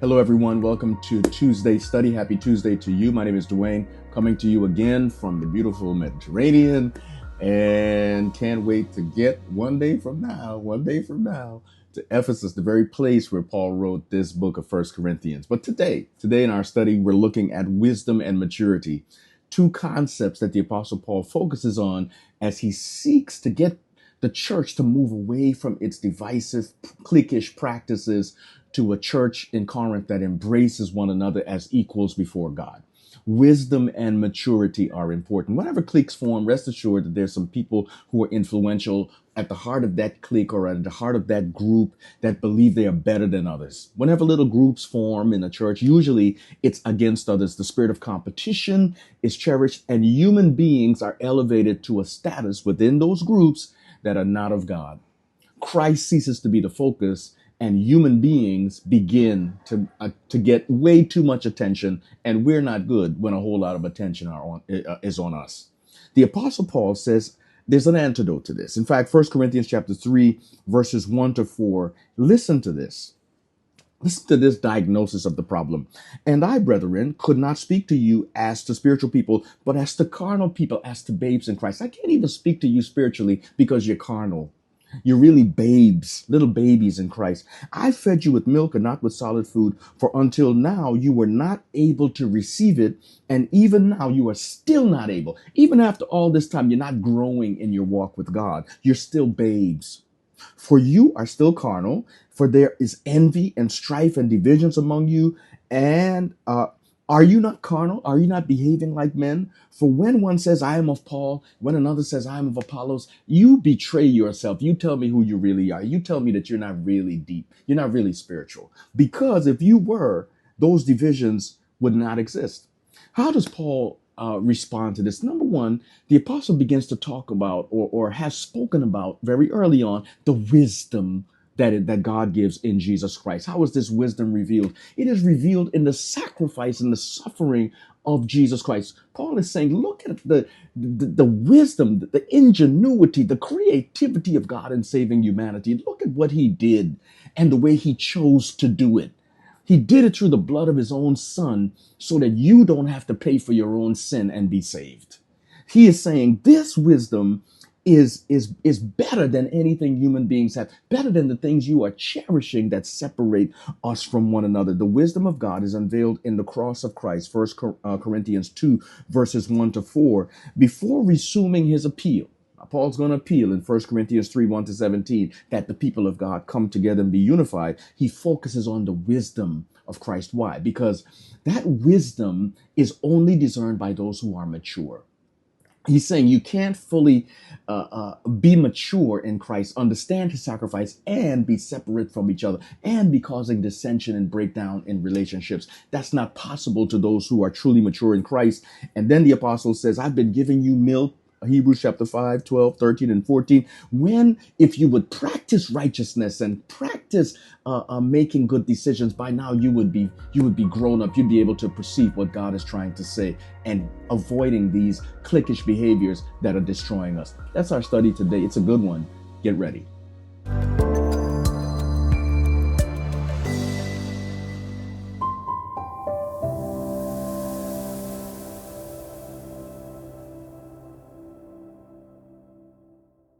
Hello, everyone. Welcome to Tuesday Study. Happy Tuesday to you. My name is Dwain, coming to you again from the beautiful Mediterranean, and can't wait to get one day from now, to Ephesus, the very place where Paul wrote this book of First Corinthians. But today in our study, we're looking at wisdom and maturity, two concepts that the Apostle Paul focuses on as he seeks to get the church to move away from its divisive, cliquish practices to a church in Corinth that embraces one another as equals before God. Wisdom and maturity are important. Whenever cliques form, rest assured that there's some people who are influential at the heart of that clique or at the heart of that group that believe they are better than others. Whenever little groups form in a church, usually it's against others. The spirit of competition is cherished, and human beings are elevated to a status within those groups that are not of God. Christ ceases to be the focus, and human beings begin to get way too much attention, and we're not good when a whole lot of attention is on us. The Apostle Paul says there's an antidote to this. In fact, 1 Corinthians chapter 3, verses 1 to 4, listen to this. Listen to this diagnosis of the problem. And I, brethren, could not speak to you as to spiritual people, but as to carnal people, as to babes in Christ. I can't even speak to you spiritually because you're carnal. You're really babes, little babies in Christ. I fed you with milk and not with solid food, for until now you were not able to receive it, and even now you are still not able. Even after all this time, you're not growing in your walk with God. You're still babes. For you are still carnal, for there is envy and strife and divisions among you. And are you not carnal? Are you not behaving like men? For when one says, I am of Paul, when another says, I am of Apollos, you betray yourself. You tell me who you really are. You tell me that you're not really deep. You're not really spiritual. Because if you were, those divisions would not exist. How does Paul respond to this? Number one, the apostle begins to talk about or has spoken about very early on the wisdom that God gives in Jesus Christ. How is this wisdom revealed? It is revealed in the sacrifice and the suffering of Jesus Christ. Paul is saying, look at the wisdom, the ingenuity, the creativity of God in saving humanity. Look at what he did and the way he chose to do it. He did it through the blood of his own son so that you don't have to pay for your own sin and be saved. He is saying this wisdom is better than anything human beings have, better than the things you are cherishing that separate us from one another. The wisdom of God is unveiled in the cross of Christ, 1 Corinthians 2, verses 1 to 4, before resuming his appeal. Paul's going to appeal in 1 Corinthians 3, 1 to 17, that the people of God come together and be unified. He focuses on the wisdom of Christ. Why? Because that wisdom is only discerned by those who are mature. He's saying you can't fully be mature in Christ, understand his sacrifice, and be separate from each other, and be causing dissension and breakdown in relationships. That's not possible to those who are truly mature in Christ. And then the apostle says, I've been giving you milk, Hebrews chapter 5, 12, 13, and 14. If you would practice righteousness and practice making good decisions, by now you would be grown up. You'd be able to perceive what God is trying to say and avoiding these cliquish behaviors that are destroying us. That's our study today. It's a good one. Get ready.